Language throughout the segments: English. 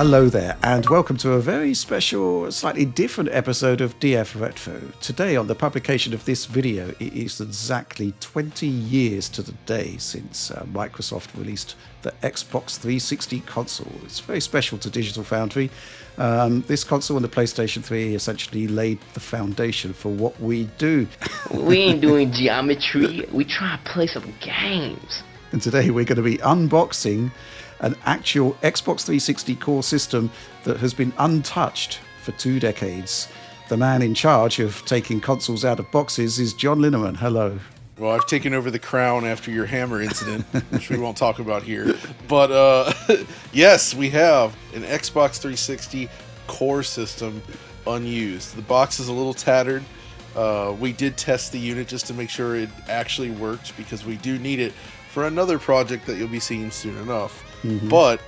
Hello there, and welcome to a very special, slightly different episode of DF Retro. Today, on the publication of this video, it is exactly 20 years to the day since Microsoft released the Xbox 360 console. It's very special to Digital Foundry. This console and the PlayStation 3 essentially laid the foundation for what we do. We ain't doing geometry, we try to play some games. And today we're going to be unboxing an actual Xbox 360 core system that has been untouched for 2 decades. The man in charge of taking consoles out of boxes is John Linneman. Hello. Well, I've taken over the crown after your hammer incident, which we won't talk about here. But yes, we have an Xbox 360 core system unused. The box is a little tattered. We did test the unit just to make sure it actually worked, because we do need it for another project that you'll be seeing soon enough. But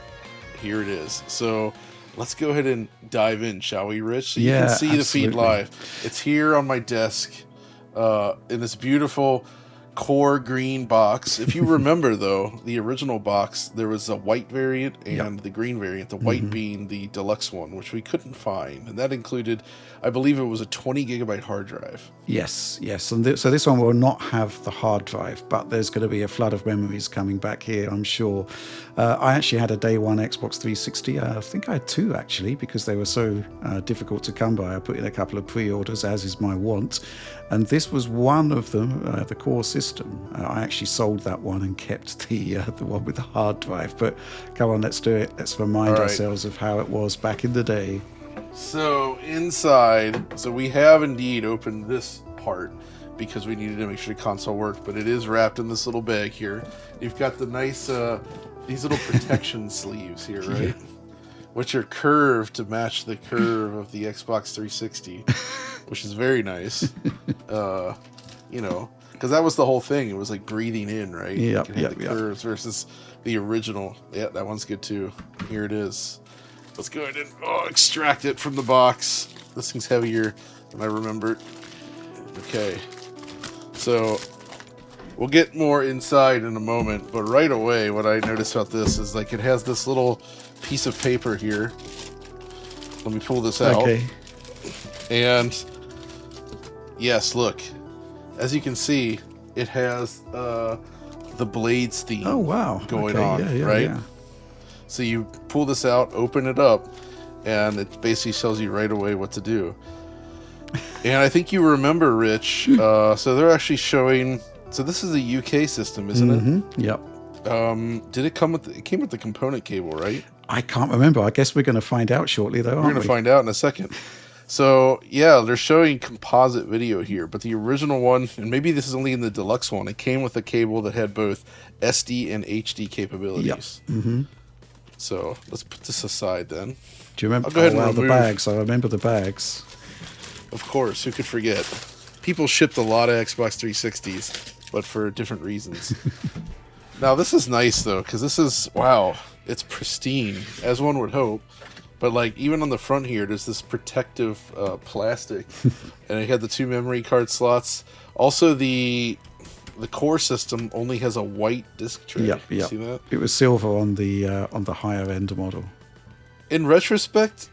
here it is. So let's go ahead and dive in, shall we, Rich? So you can see the feed live. It's here on my desk in this beautiful core green box. If you remember, though, the original box, there was a white variant and the green variant, the white being the deluxe one, which we couldn't find. And that included, I believe it was a 20 gigabyte hard drive. Yes. And so this one will not have the hard drive, but there's going to be a flood of memories coming back here, I'm sure. I actually had a day one Xbox 360. I think I had 2, actually, because they were so difficult to come by. I put in a couple of pre-orders, as is my want. And this was one of them, the core system. I actually sold that one and kept the one with the hard drive. But come on, let's do it. Let's remind ourselves of how it was back in the day. So inside, so we have indeed opened this part because we needed to make sure the console worked, but it is wrapped in this little bag here. You've got the nice, these little protection sleeves here, right? Yeah. Which are curved to match the curve of the Xbox 360, which is very nice. You know, because that was the whole thing. It was like breathing in, right? Yeah. The curves versus the original. Yeah, that one's good too. Here it is. Let's go ahead and extract it from the box. This thing's heavier than I remembered. Okay. So we'll get more inside in a moment, but right away what I noticed about this is like it has this little piece of paper here. Let me pull this out. Okay. And yes, look. As you can see, it has the Blades theme going on, right? Yeah. So you pull this out, open it up, and it basically tells you right away what to do. And I think you remember, Rich, so they're actually showing, so this is a UK system, isn't it? Yep. Did it come with, it came with the component cable, right? I can't remember. I guess we're going to find out shortly, though, aren't we? We're going to find out in a second. So, yeah, they're showing composite video here, but the original one, and maybe this is only in the deluxe one, it came with a cable that had both SD and HD capabilities. Yep. So, let's put this aside then. Do you remember the bags? I remember the bags. Of course, who could forget? People shipped a lot of Xbox 360s, but for different reasons. Now, this is nice, though, because this is, wow, it's pristine, as one would hope. But like even on the front here, there's this protective plastic, and it had the 2 memory card slots. Also, the core system only has a white disc tray. Yep. See that? It was silver on the higher end model. In retrospect,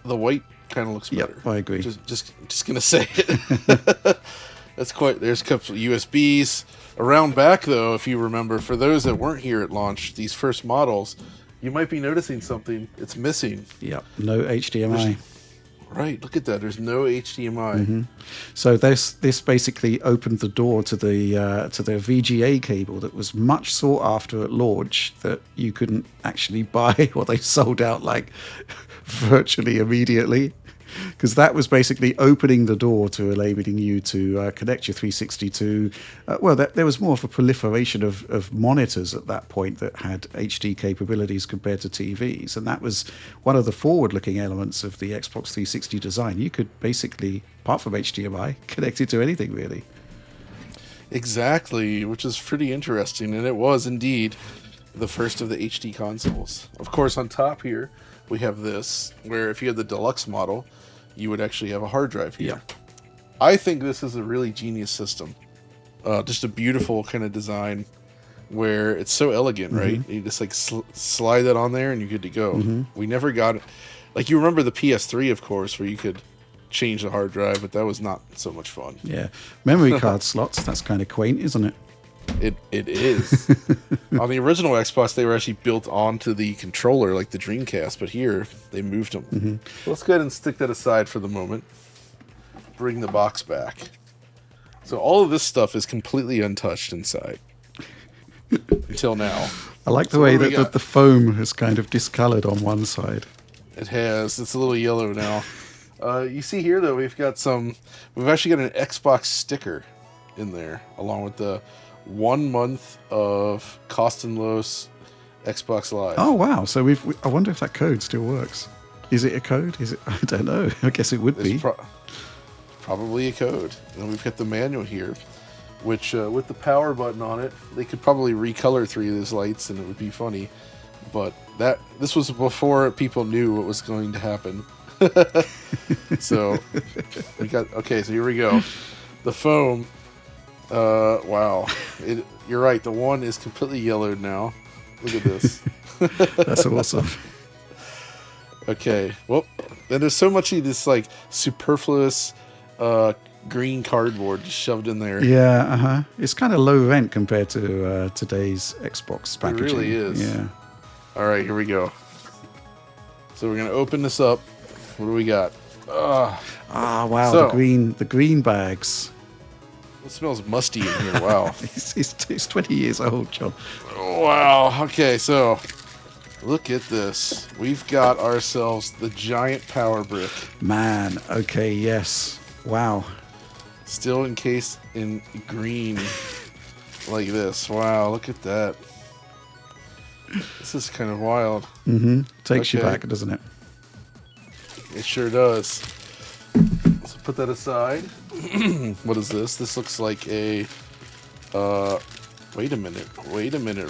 the white kind of looks better. Yep, I agree. Just gonna say it. That's quite. There's a couple of USBs around back, though. If you remember, for those that weren't here at launch, these first models. You might be noticing something. It's missing. Yep, no HDMI. Right, look at that. There's no HDMI. So this basically opened the door to the VGA cable that was much sought after at launch that you couldn't actually buy, or they sold out like virtually immediately. Because that was basically opening the door to enabling you to connect your 360 to... there was more of a proliferation of monitors at that point that had HD capabilities compared to TVs. And that was one of the forward-looking elements of the Xbox 360 design. You could basically, apart from HDMI, connect it to anything, really. Exactly, which is pretty interesting. And it was indeed the first of the HD consoles. Of course, on top here, we have this, where if you had the deluxe model, you would actually have a hard drive here. Yeah. I think this is a really genius system. Just a beautiful kind of design. where it's so elegant, right? You just like slide that on there and you're good to go. We never got, like, you remember the PS3, of course, where you could change the hard drive, but that was not so much fun. Yeah. Memory card slots, that's kind of quaint, isn't it? It is. On the original Xbox, they were actually built onto the controller, like the Dreamcast, but here they moved them. Let's go ahead and stick that aside for the moment. Bring the box back. So all of this stuff is completely untouched inside. Until now. I like the way that the foam has kind of discolored on one side. It has. It's a little yellow now. You see here, though, we've actually got an Xbox sticker in there, along with the 1 month of Kostenlos Xbox Live. Oh, wow. So I wonder if that code still works. Is it a code? Is it? I don't know. I guess it would be. Probably a code. And we've got the manual here, which with the power button on it, they could probably recolor 3 of these lights and it would be funny. But this was before people knew what was going to happen. So so here we go. The foam. Wow. You're right. The one is completely yellowed now. Look at this. That's awesome. Okay. Well, then there's so much of this like superfluous green cardboard just shoved in there. Yeah, It's kind of low rent compared to today's Xbox packaging. It really is. Yeah. All right, here we go. So we're gonna open this up. What do we got? Wow, So, the green bags. It smells musty in here. Wow. It's 20 years old, John. Wow. Okay, so look at this. We've got ourselves the giant power brick. Man, okay, yes. Wow. Still encased in green like this. Wow, look at that. This is kind of wild. Takes you back, doesn't it? It sure does. So put that aside. What is this? This looks like a... Wait a minute,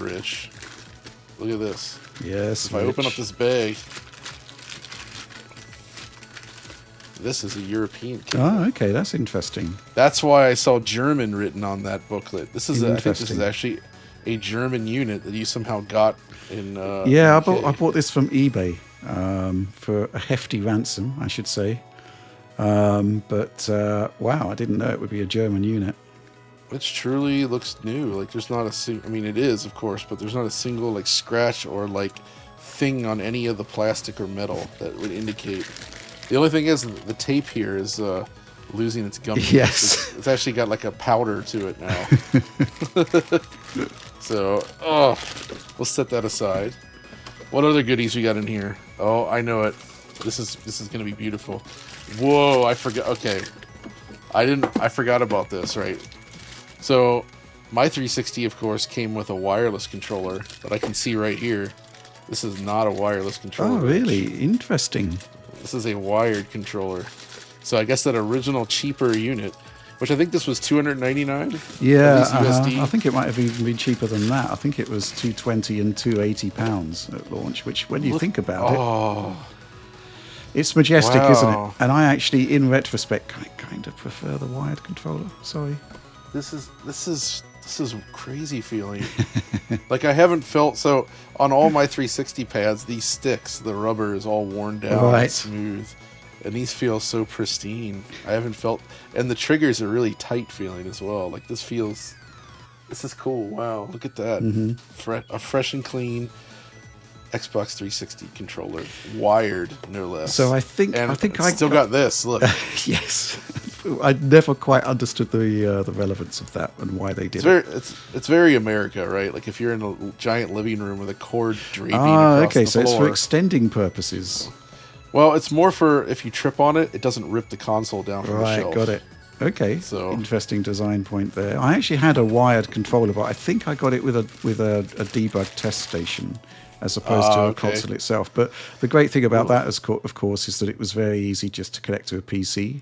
Rich. Look at this. Yes, If I open up this bag... This is a European kit. Oh, okay, that's interesting. That's why I saw German written on that booklet. I think this is actually a German unit that you somehow got in... Yeah, UK. I bought this from eBay for a hefty ransom, I should say. But wow, I didn't know it would be a German unit. It truly looks new. Like there's not I mean, it is, of course, but there's not a single like scratch or like thing on any of the plastic or metal that would indicate. The only thing is the tape here is losing its gum. Yes. It's actually got like a powder to it now. So, we'll set that aside. What other goodies we got in here? Oh, I know it. This is gonna be beautiful. Whoa, I forgot. Okay, I forgot about this. Right. So, my 360, of course, came with a wireless controller that I can see right here. This is not a wireless controller. Oh, really? Interesting. This is a wired controller. So I guess that original cheaper unit, which I think this was $299. Yeah, USD. I think it might have even been cheaper than that. I think it was £220 and £280 at launch. Which, when you think about it, it's majestic, isn't it? And I actually, in retrospect, kind of prefer the wired controller. Sorry. This is crazy feeling. Like I haven't felt so on all my 360 pads. These sticks, the rubber is all worn down and smooth, and these feel so pristine. I haven't felt, and the triggers are really tight feeling as well. Like this is cool. Wow, look at that. A fresh and clean Xbox 360 controller, wired no less. So I think I still got this. Look. Yes. I never quite understood the relevance of that and why they did it. It's very America, right? Like if you're in a giant living room with a cord draping across okay, the so floor. it's for extending purposes. Well, it's more for if you trip on it, it doesn't rip the console down from the Right, shelf. got it. Okay, So interesting design point there. I actually had a wired controller, but I think I got it with a debug test station as opposed to a console itself. But the great thing about that, of course, is that it was very easy just to connect to a PC.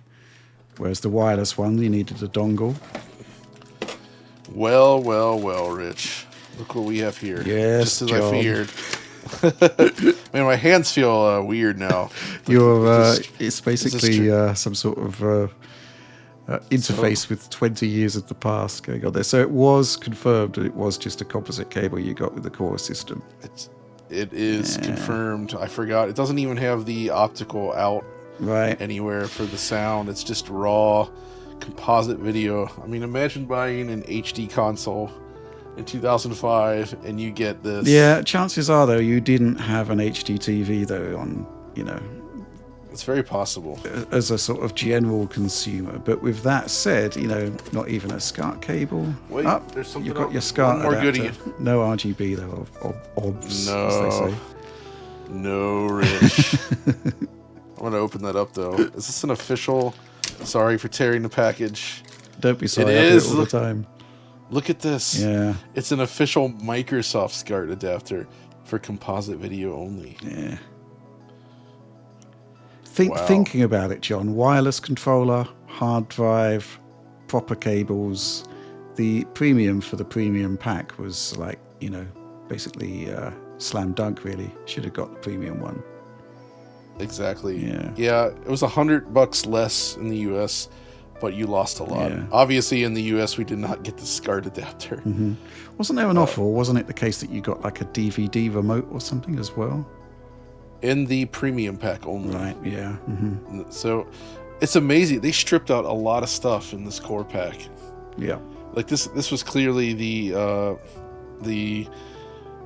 Whereas the wireless one, you needed a dongle. Well, Rich. Look what we have here. Yes, just as John. I feared. Man, my hands feel weird now. It's basically some sort of interface with 20 years of the past going on there. So it was confirmed that it was just a composite cable you got with the core system. It is confirmed. I forgot. It doesn't even have the optical out anywhere for the sound. It's just raw composite video. I mean, imagine buying an HD console in 2005 and you get this. Yeah, chances are, though, you didn't have an HD TV, though, on, It's very possible. as a sort of general consumer. But with that said, not even a SCART cable. Wait, there's something You've got else. your SCART One more adapter. goodie. No RGB, though, or OBS, No. as they say. No, Rich. I'm going to open that up, though. Is this an official? Sorry for tearing the package. Don't be sorry, It I do is. it all the time. Look at this. Yeah. It's an official Microsoft SCART adapter for composite video only. Yeah. Wow. Thinking about it, John, wireless controller, hard drive, proper cables. The premium for the premium pack was like, basically slam dunk, really. Should have got the premium one. Exactly. Yeah. Yeah, it was $100 less in the US, but you lost a lot. Yeah. Obviously, in the US, we did not get the SCART adapter. Mm-hmm. Wasn't there an offer, or wasn't it the case that you got like a DVD remote or something as well? In the premium pack only. Right, yeah. Mm-hmm. So it's amazing. They stripped out a lot of stuff in this core pack. Yeah. Like this was clearly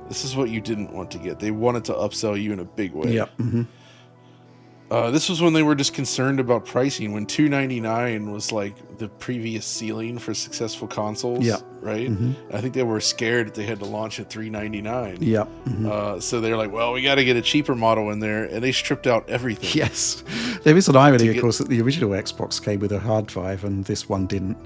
this is what you didn't want to get. They wanted to upsell you in a big way. Yeah. Mm-hmm. This was when they were just concerned about pricing, when $299 was like the previous ceiling for successful consoles. Yeah. Right? Mm-hmm. I think they were scared that they had to launch at $399. Yeah. Mm-hmm. So they're like, well, we got to get a cheaper model in there. And they stripped out everything. Yes. There is an irony, of course, that the original Xbox came with a hard drive and this one didn't.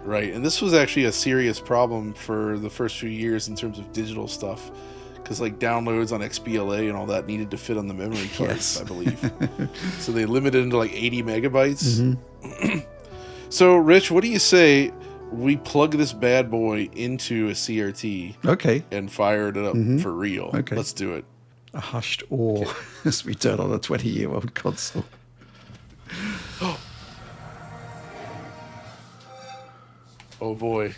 Right. And this was actually a serious problem for the first few years in terms of digital stuff. Because like downloads on XBLA and all that needed to fit on the memory cards, I believe. So they limited into like 80 megabytes. Mm-hmm. So, Rich, what do you say we plug this bad boy into a CRT Okay. and fire it up for real? Okay. Let's do it. A hushed awe as we turn on a 20-year-old console. Oh boy.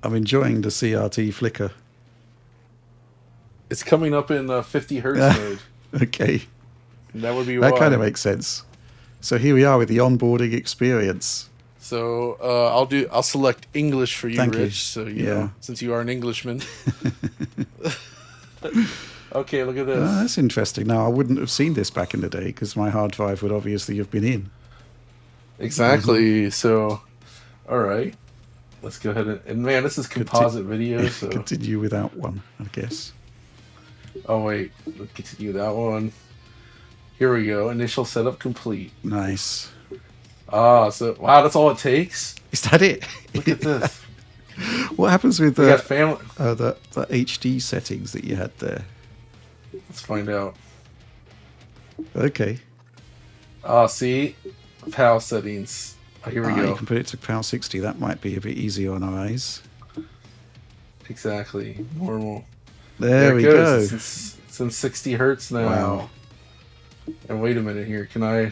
I'm enjoying the CRT flicker. It's coming up in 50 hertz mode. Okay. That would be why. That kind of makes sense. So here we are with the onboarding experience. So I'll select English for you, Thank you. Rich. So you know, since you are an Englishman. Okay, look at this. Oh, that's interesting. Now, I wouldn't have seen this back in the day because my hard drive would obviously have been in. Exactly. So, all right. Let's go ahead and man, this is composite video. So Continue without one, I guess. oh wait, let's continue that one. Here we go. Initial setup complete. Nice. So wow, that's all it takes. Is that it? Look at this. What happens with We got family. the HD settings that you had there? Let's find out. Okay. See, PAL settings. Here we You go. can put it to PAL 60. That might be a bit easier on our eyes. Exactly. Normal. There we it go. goes. It's in 60 hertz now. Wow. And wait a minute here. Can I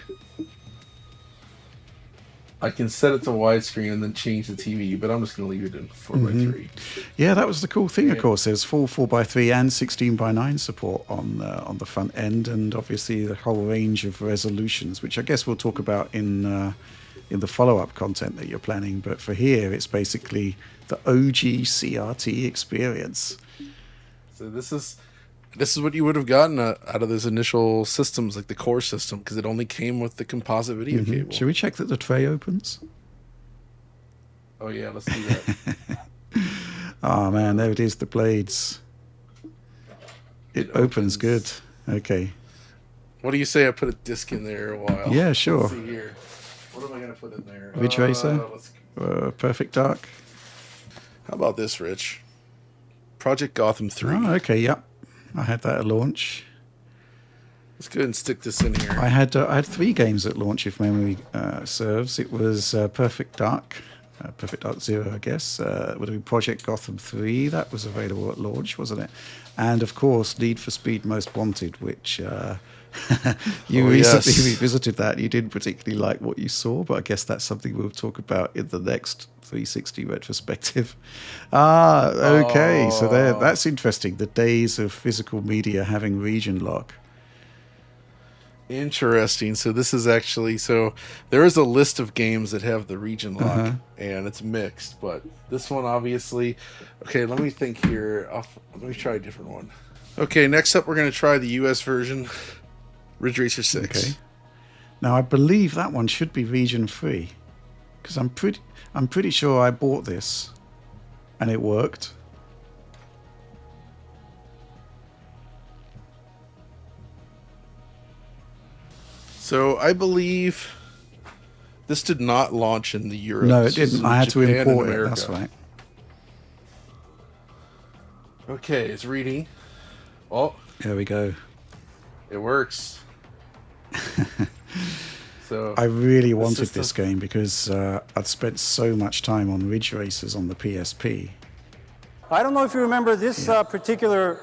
can set it to widescreen and then change the TV, but I'm just going to leave it in 4:3. Yeah, that was the cool thing, of course. There's full 4:3 and 16:9 support on the front end, and obviously the whole range of resolutions, which I guess we'll talk about in the follow-up content that you're planning. But for here, it's basically the OG CRT experience. So this is what you would have gotten out of those initial systems, like the core system, because it only came with the composite video cable. Should we check that the tray opens? Oh yeah, let's do that. Oh man, there it is, the blades. It opens good. Okay. What do you say I put a disc in there a while? Yeah, sure. Let's see here. What am I going to put in there? Ridge Racer? Perfect Dark? How about this, Rich? Project Gotham 3. Oh, okay, yep. I had that at launch. Let's go ahead and stick this in here. I had 3 games at launch, if memory serves. It was Perfect Dark 0, I guess. It would have been Project Gotham 3. That was available at launch, wasn't it? and of course Need for Speed Most Wanted, which you Oh, recently yes. revisited that. You didn't particularly like what you saw, but I guess that's something we'll talk about in the next 360 retrospective. Okay, so that's interesting. The days of physical media having region lock. Interesting. So this is actually there is a list of games that have the region lock, and it's mixed. But this one, obviously, okay. Let me think here. Let me try a different one. Okay, next up, we're going to try the U.S. version, Ridge Racer 6. Okay. Now I believe that one should be region free, because I'm pretty sure I bought this, and it worked. So I believe this did not launch in the Europe. No, This it was didn't. in I had to Japan and import it. America. That's right. Okay, it's reading. Oh, There we go. it works. So I really the wanted system- this game because I'd spent so much time on Ridge Racers on the PSP. I don't know if you remember this particular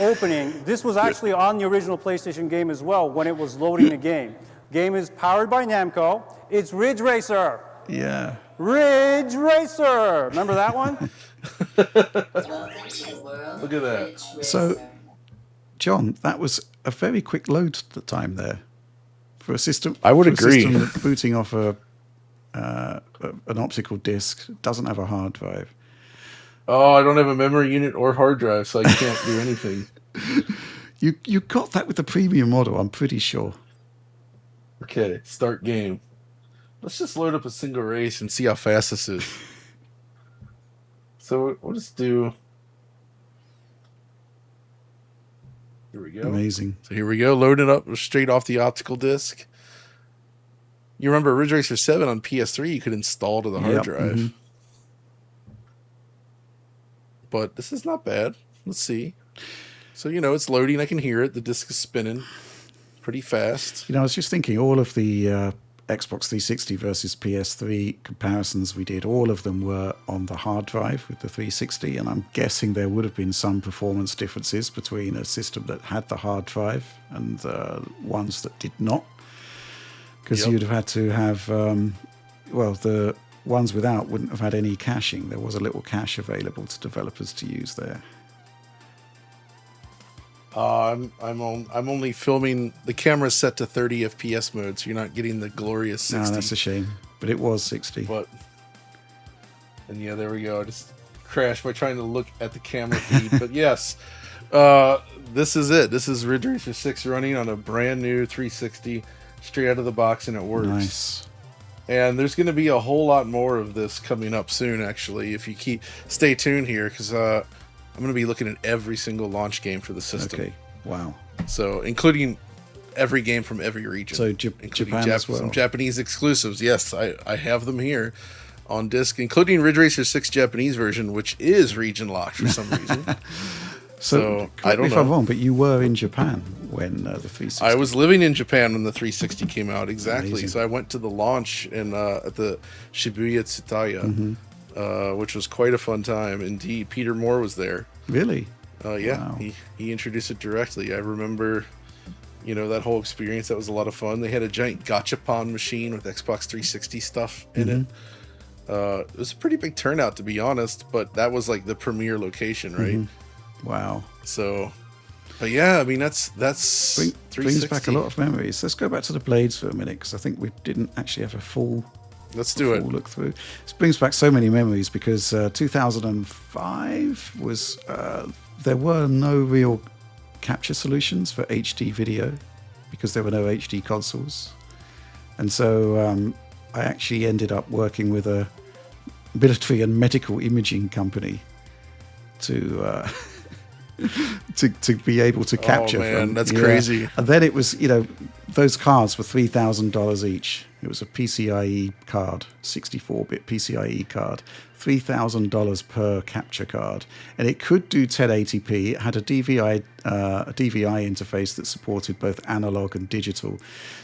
opening. This was actually on the original PlayStation game as well when it was loading the game. Game is powered by Namco. It's Ridge Racer. Yeah. Ridge Racer. Remember that one? Look at that. So, John, that was a very quick load time there for a system. I would for a agree. system that booting off an optical disc, doesn't have a hard drive. Oh, I don't have a memory unit or hard drive, so I can't do anything. You got that with the premium model, I'm pretty sure. Okay, start game. Let's just load up a single race and see how fast this is. So we'll just do. Here we go. Amazing. So here we go, loading up straight off the optical disc. You remember Ridge Racer 7 on PS3 you could install to the hard Yep, drive. mhm. But this is not bad. Let's see. So, it's loading. I can hear it. The disc is spinning pretty fast. I was just thinking all of the Xbox 360 versus PS3 comparisons we did, all of them were on the hard drive with the 360, and I'm guessing there would have been some performance differences between a system that had the hard drive and ones that did not. Because you'd have had to have, the ones without wouldn't have had any caching. There was a little cache available to developers to use there. I'm only filming. The camera's set to 30 FPS mode, so you're not getting the glorious 60. No, that's a shame. But it was 60. And yeah, there we go. I just crashed by trying to look at the camera feed. But yes, this is it. This is Ridge Racer 6 running on a brand new 360, straight out of the box, and it works. Nice. And there's going to be a whole lot more of this coming up soon, actually, if you stay tuned here, because I'm going to be looking at every single launch game for the system. Okay. Wow. So, including every game from every region. So including Japan as well. Some Japanese exclusives. Yes, I have them here on disc, including Ridge Racer 6 Japanese version, which is region locked for some reason. So I don't me if know. I'm wrong, but you were in Japan when the 360. I was living in Japan when the 360 came out, exactly. Amazing. So I went to the launch at the Shibuya Tsutaya, Mm-hmm. which was quite a fun time indeed. Peter Moore was there. Really? Yeah, Wow. he introduced it directly. I remember, that whole experience. That was a lot of fun. They had a giant gachapon machine with Xbox 360 stuff in it. It was a pretty big turnout, to be honest, but that was like the premier location, right? Wow. So, but yeah, I mean that's Brings 360. back a lot of memories. Let's go back to the Blades for a minute, because I think we didn't actually have a full Let's do it. look through. This brings back so many memories, because 2005 was there were no real capture solutions for HD video because there were no HD consoles, and so I actually ended up working with a military and medical imaging company to to be able to capture. Oh man, from. that's crazy. And then it was, those cards were $3,000 each. It was a PCIe card, 64-bit PCIe card, $3,000 per capture card, and it could do 1080p. It had a DVI interface that supported both analog and digital.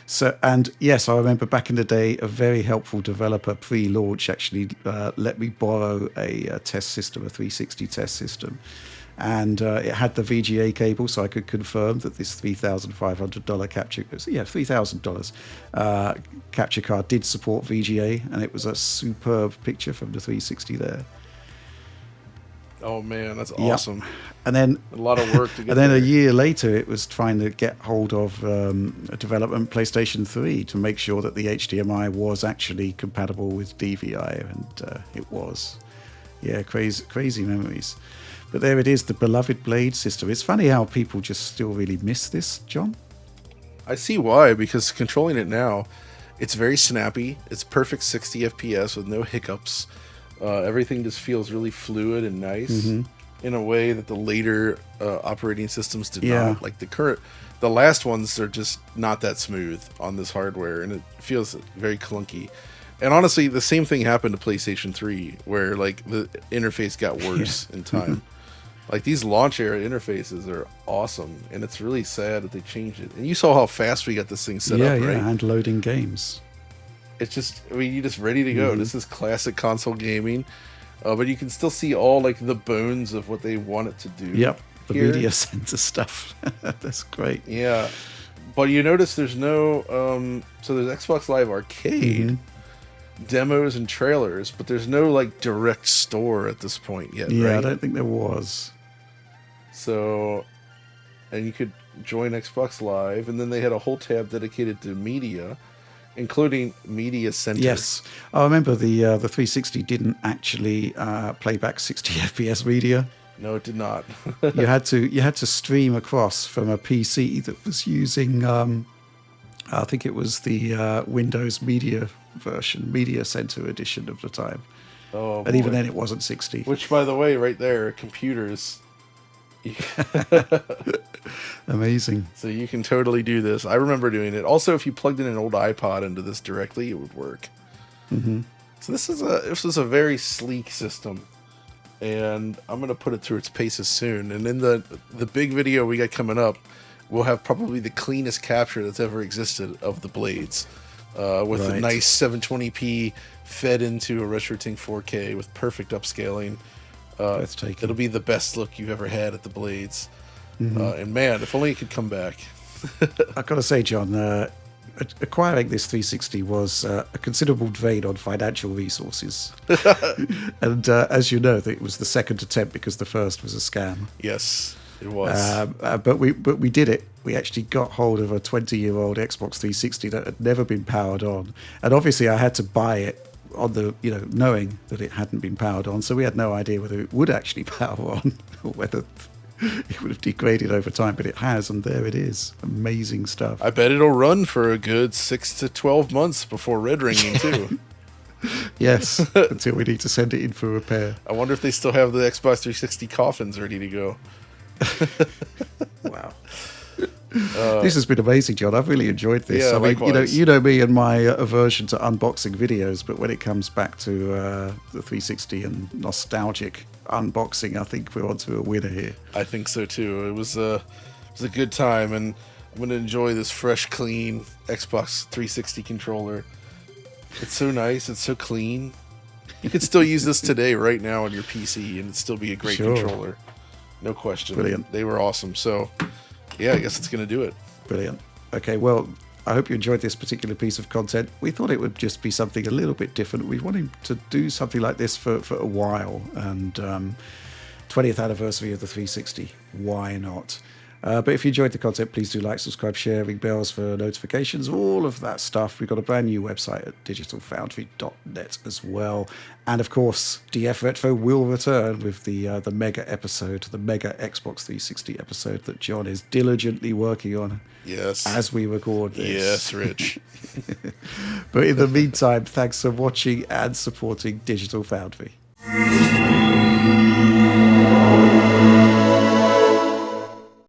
So, and yes, I remember back in the day, a very helpful developer pre-launch actually let me borrow a test system, a 360 test system. and it had the VGA cable, so I could confirm that this $3,500 capture, $3,000 capture card did support VGA, and it was a superb picture from the 360 there. Oh man, that's awesome. Yep. And then a lot of work to get and then there. a year later, it was trying to get hold of a development PlayStation 3 to make sure that the HDMI was actually compatible with DVI, and it was. Yeah, crazy memories. But there it is, the beloved Blade system. It's funny how people just still really miss this, John. I see why, because controlling it now, it's very snappy. It's perfect 60 FPS with no hiccups. Everything just feels really fluid and nice in a way that the later operating systems did not. Like the last ones are just not that smooth on this hardware, and it feels very clunky. And honestly, the same thing happened to PlayStation 3, where like the interface got worse in time. Like these launch era interfaces are awesome, and it's really sad that they changed it. And you saw how fast we got this thing set up, right? Yeah, and loading games. It's just, I mean, you're just ready to go. This is classic console gaming, but you can still see all like the bones of what they want it to do. Yep, the here. media center stuff. That's great. Yeah, but you notice there's no, so there's Xbox Live Arcade demos and trailers, but there's no like direct store at this point yet. Yeah, right? I don't think there was. So, and you could join Xbox Live, and then they had a whole tab dedicated to media, including Media Center. Yes, I remember the 360 didn't actually play back 60 FPS media. No, it did not. You had to stream across from a PC that was using, I think it was the Windows Media version, Media Center edition of the time. Oh, and even then, it wasn't 60. Which, by the way, right there, computers. Amazing. So you can totally do this. I remember doing it. Also, if you plugged in an old iPod into this directly, it would work. So this is a very sleek system, and I'm going to put it through its paces soon. And in the big video we got coming up, we'll have probably the cleanest capture that's ever existed of the blades, with a nice 720p fed into a RetroTink 4K with perfect upscaling. It'll be the best look you've ever had at the blades. And man, if only it could come back. I've got to say, John, acquiring this 360 was a considerable drain on financial resources. And as you know, it was the second attempt because the first was a scam. Yes, it was. But we did it. We actually got hold of a 20-year-old Xbox 360 that had never been powered on. And obviously I had to buy it on the, knowing that it hadn't been powered on, so we had no idea whether it would actually power on or whether it would have degraded over time, but it has, and there it is. Amazing stuff. I bet it'll run for a good 6 to 12 months before red ringing too. Yes, until we need to send it in for repair. I wonder if they still have the Xbox 360 coffins ready to go. Wow. This has been amazing, John. I've really enjoyed this. Yeah, I mean, likewise. you know me and my aversion to unboxing videos, but when it comes back to the 360 and nostalgic unboxing, I think we're onto a winner here. I think so too. It was a good time, and I'm going to enjoy this fresh, clean Xbox 360 controller. It's so nice. It's so clean. You could still use this today, right now, on your PC, and it'd still be a great controller. No question. Brilliant. They were awesome. So, yeah, I guess it's going to do it. Brilliant. Okay, well, I hope you enjoyed this particular piece of content. We thought it would just be something a little bit different. We wanted to do something like this for a while, and 20th anniversary of the 360. Why not? But if you enjoyed the content, please do like, subscribe, share, ring bells for notifications, all of that stuff. We've got a brand new website at digitalfoundry.net as well. And of course, DF Retro will return with the mega episode, the mega Xbox 360 episode that John is diligently working on. Yes. As we record this. Yes, Rich. But in the meantime, thanks for watching and supporting Digital Foundry.